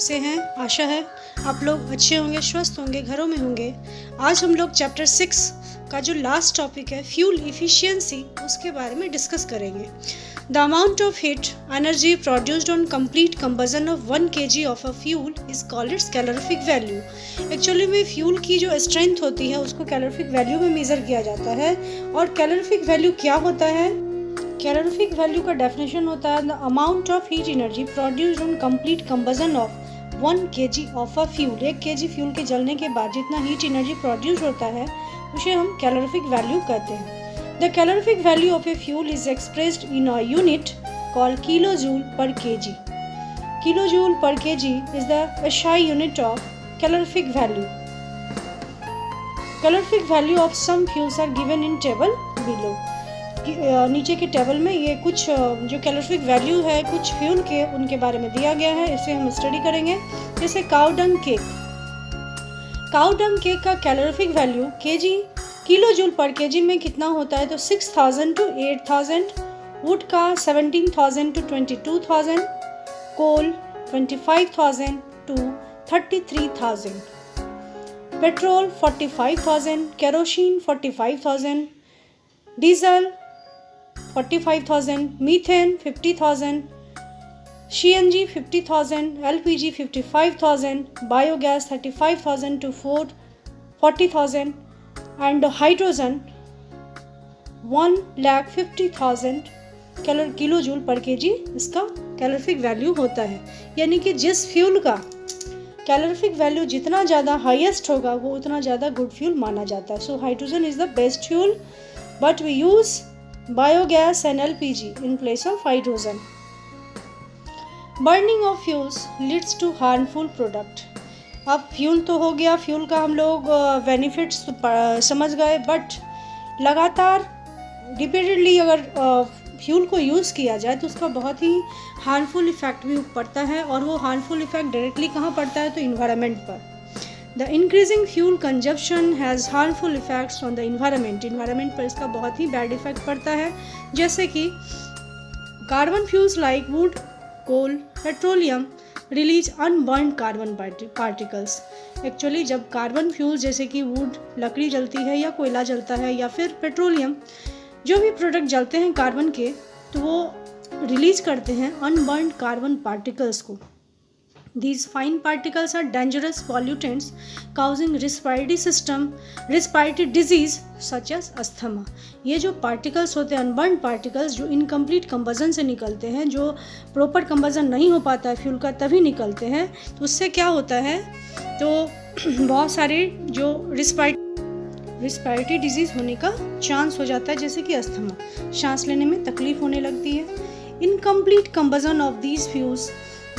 कैसे हैं? आशा है आप लोग अच्छे होंगे, स्वस्थ होंगे, घरों में होंगे। आज हम लोग चैप्टर 6 का जो लास्ट टॉपिक है फ्यूल इफिशियंसी, उसके बारे में डिस्कस करेंगे। The amount of heat energy produced on complete combustion of 1 kg of a fuel is called its calorific value. Actually में फ्यूल की जो स्ट्रेंथ होती है उसको कैलोरीफिक वैल्यू में मेज़र किया जाता है। और कैलोरीफिक वैल्यू क्या होता है? कैलोरीफिक वैल्यू का डेफिनेशन होता है the amount of heat energy produced on complete combustion of 1 kg of a fuel. 1 kg fuel के जलने के बाद जितना हीट एनर्जी प्रोड्यूस होता है उसे हम कैलोरीफिक वैल्यू कहते हैं। The calorific value of a fuel is expressed in a unit called kilojoule per kg। Kilojoule per kg is the SI unit of calorific value. Calorific value of some fuels are given in table below. नीचे के table में ये कुछ जो calorific value है कुछ fuel के उनके बारे में दिया गया है, इसे हम स्टडी करेंगे। जैसे cow dung cake. Cow dung cake का कैलोरीफिक वैल्यू किलो जूल पर kg में कितना होता है? तो 6000 to 8000, वुड का 17000 to 22000, coal 25000 to 33000, petrol 45000, kerosene 45000, diesel 45000, methane 50000, CNG 50000, LPG 55000, biogas 35000 to 40000 and hydrogen 1,50,000 kilo joule पर kg इसका कैलोरीफिक वैल्यू होता है। यानी कि जिस फ्यूल का कैलोरीफिक वैल्यू जितना ज़्यादा हाईएस्ट होगा वो उतना ज़्यादा गुड फ्यूल माना जाता है। So hydrogen is the best fuel but we use biogas and LPG in place of hydrogen. Burning of fuels leads to harmful product. अब फ्यूल तो हो गया, फ्यूल का हम लोग बेनिफिट्स समझ गए, बट लगातार रिपीटेडली अगर फ्यूल को यूज़ किया जाए तो उसका बहुत ही हार्मफुल इफ़ेक्ट भी पड़ता है। और वो हार्मफुल इफ़ेक्ट डायरेक्टली कहाँ पड़ता है? तो इन्वायरमेंट पर। The increasing fuel consumption has harmful effects on the environment. Environment पर इसका बहुत ही बैड इफेक्ट पड़ता है। जैसे कि carbon fuels like wood, coal, petroleum release unburnt carbon particles. Actually जब कार्बन फ्यूल जैसे कि वुड, लकड़ी जलती है या कोयला जलता है या फिर पेट्रोलियम, जो भी प्रोडक्ट जलते हैं कार्बन के, तो वो रिलीज करते हैं अनबर्न्ड कार्बन पार्टिकल्स को। These fine particles are dangerous pollutants causing respiratory disease such as asthma. ये जो particles होते हैं अनबर्न पार्टिकल्स जो इनकम्प्लीट कंबसन से निकलते हैं, जो प्रॉपर कंबसन नहीं हो पाता है फ्यूल का तभी निकलते हैं, तो उससे क्या होता है? तो बहुत सारे जो रिस्पायरेटरी डिजीज़ होने का चांस हो जाता है, जैसे कि अस्थमा, सांस लेने में तकलीफ होने लगती है। Incomplete combustion of these fuels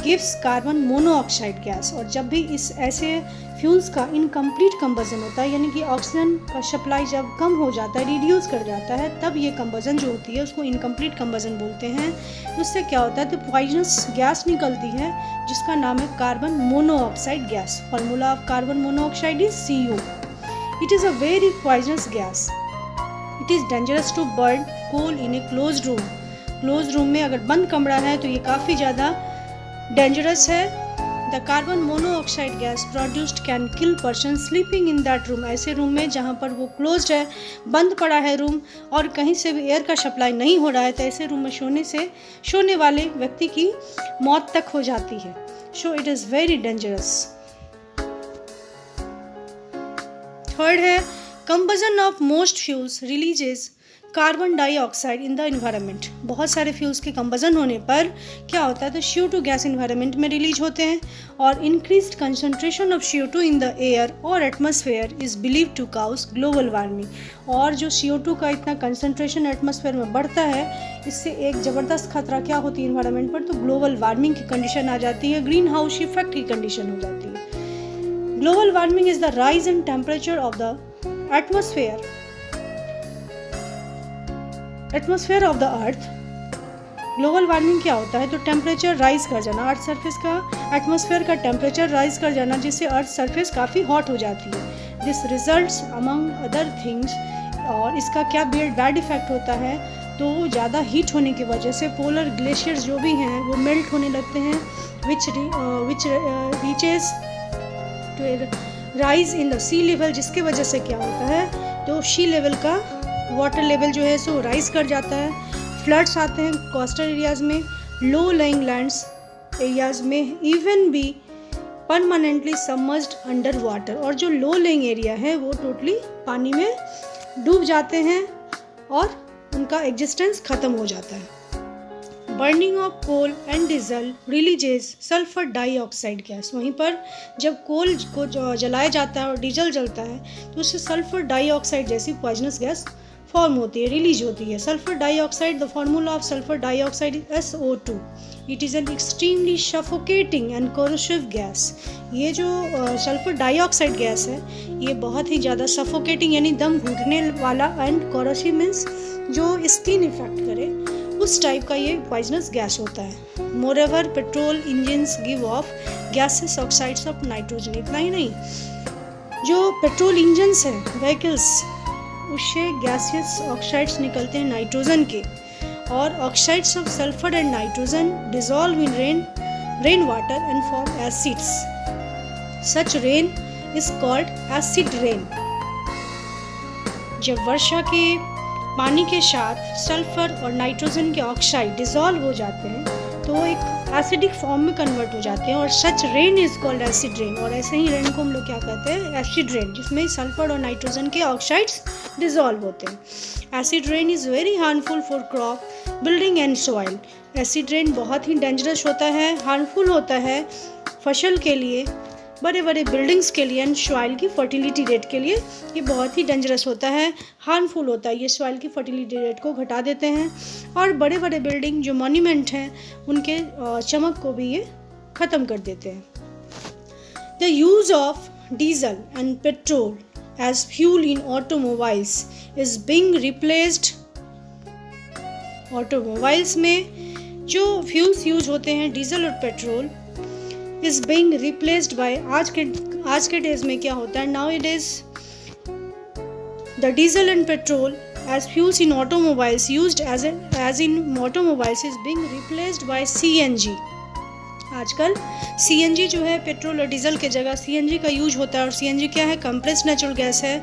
gives carbon monoxide gas. और जब भी इस ऐसे फ्यूल्स का इनकम्प्लीट कंबसन होता है, यानी कि ऑक्सीजन का सप्लाई जब कम हो जाता है, रिड्यूस कर जाता है, तब ये कंबसन जो होती है उसको इनकम्प्लीट कंबसन बोलते हैं। उससे क्या होता है? तो पॉइजनस गैस निकलती है जिसका नाम है carbon monoxide gas. Formula of carbon monoxide is CO। It is a very poisonous gas. It is dangerous to burn coal in a close room. Close room में अगर बंद कमरा है तो ये काफ़ी ज़्यादा डेंजरस है। The carbon monoxide gas produced can kill person sleeping in that room. ऐसे रूम में जहाँ पर वो क्लोज्ड है, बंद पड़ा है रूम और कहीं से भी एयर का सप्लाई नहीं हो रहा है, तो ऐसे रूम में सोने वाले व्यक्ति की मौत तक हो जाती है। So it is very dangerous. Third है combustion of most fuels releases carbon dioxide in the environment. बहुत सारे फ्यूल्स के कंबसन होने पर क्या होता है? तो CO2 गैस इन्वायरमेंट में रिलीज होते हैं। और increased concentration of CO2 in the air और atmosphere is believe to cause global warming. और जो CO2 का इतना कंसंट्रेशन एटमॉस्फेयर में बढ़ता है, इससे एक ज़बरदस्त खतरा क्या होती है इन्वायरमेंट पर? तो ग्लोबल वार्मिंग की कंडीशन आ जाती है, ग्रीन हाउस इफेक्ट की कंडीशन हो जाती है। Global warming is the rise in temperature of the atmosphere of the earth. Global warming क्या होता है? तो टेम्परेचर राइज कर जाना, अर्थ सरफेस का, एटमॉस्फेयर का टेम्परेचर राइज कर जाना, जिससे अर्थ सरफेस काफ़ी हॉट हो जाती है। This results among other things. और इसका क्या बैड इफेक्ट होता है? तो ज़्यादा हीट होने की वजह से पोलर ग्लेशियर्स जो भी हैं वो मेल्ट होने लगते हैं, which reaches to rise in the sea level, जिसके वजह से क्या होता है, तो सी लेवल का वाटर लेवल जो है सो राइज कर जाता है। फ्लड्स आते हैं कोस्टल एरियाज़ में, लो लाइंग लैंड्स एरियाज़ में इवन भी परमानेंटली सबमर्ज्ड अंडर वाटर, और जो लो लेइंग एरिया है वो टोटली पानी में डूब जाते हैं और उनका एग्जिस्टेंस ख़त्म हो जाता है। Burning of coal and diesel releases sulphur dioxide gas. वहीं पर जब कोल को जलाया जाता है और डीजल जलता है तो उससे सल्फर डाइऑक्साइड जैसी पॉइजनस गैस फॉर्म होती है, रिलीज होती है। Sulphur dioxide, the formula of sulphur dioxide is SO2। It is an extremely suffocating and corrosive gas. ये जो सल्फर डाइऑक्साइड गैस है ये बहुत ही ज़्यादा सफोकेटिंग यानी दम घुटने वाला, एंड कोरोसिव मीन्स जो स्किन इफेक्ट करे, उस टाइप का ये पॉइजनस गैस होता है। Moreover petrol engines give of gases oxides of nitrogen. इतना ही नहीं, जो पेट्रोल इंजन्स हैं व्हीकल्स, उससे गैसियस ऑक्साइड्स निकलते हैं नाइट्रोजन के, और oxides of sulphur and nitrogen dissolve in rain water and form acids. Such rain is called acid rain. जब वर्षा के पानी के साथ सल्फर और नाइट्रोजन के ऑक्साइड डिसॉल्व हो जाते हैं तो वो एक एसिडिक फॉर्म में कन्वर्ट हो जाते हैं, और such rain is called acid rain. और ऐसे ही रेन को हम लोग क्या कहते हैं, एसिड रेन, जिसमें सल्फर और नाइट्रोजन के ऑक्साइड्स डिसॉल्व होते हैं। Acid rain is very harmful for crop building and soil. Acid rain बहुत ही डेंजरस होता है, हार्मफुल होता है फसल के लिए, बड़े बड़े बिल्डिंग्स के लिए, एंड सॉइल की फर्टिलिटी रेट के लिए ये बहुत ही डेंजरस होता है, हार्मफुल होता है। ये सॉइल की फर्टिलिटी रेट को घटा देते हैं, और बड़े बड़े बिल्डिंग जो मॉन्यूमेंट हैं उनके चमक को भी ये ख़त्म कर देते हैं। The use of diesel and petrol as fuel in automobiles is being replaced. Automobiles में जो फ्यूल्स यूज होते हैं डीजल और petrol is being replaced by आज के डेज में क्या होता है, nowadays the diesel and petrol as fuels in automobiles used as in automobiles is being replaced by CNG। आजकल CNG जो है पेट्रोल और डीजल के जगह CNG का यूज होता है, और CNG क्या है, कंप्रेस्ड नेचुरल गैस है,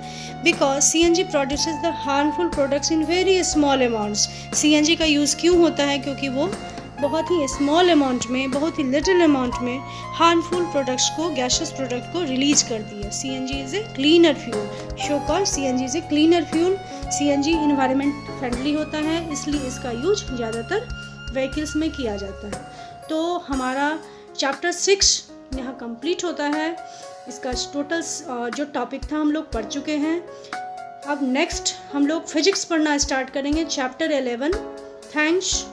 because CNG produces the harmful products in very small amounts. CNG का यूज़ क्यों होता है, क्योंकि वो बहुत ही स्मॉल अमाउंट में, बहुत ही लिटिल अमाउंट में हार्मफुल प्रोडक्ट्स को, गैसेस प्रोडक्ट को रिलीज करती है। CNG is a cleaner fuel, show called CNG is a cleaner fuel. CNG environment friendly होता है, इसलिए इसका यूज ज़्यादातर व्हीकल्स में किया जाता है। तो हमारा चैप्टर 6 यहाँ कंप्लीट होता है। इसका टोटल जो टॉपिक था हम लोग पढ़ चुके हैं। अब नेक्स्ट हम लोग फिजिक्स पढ़ना स्टार्ट करेंगे, चैप्टर 11। थैंक्स।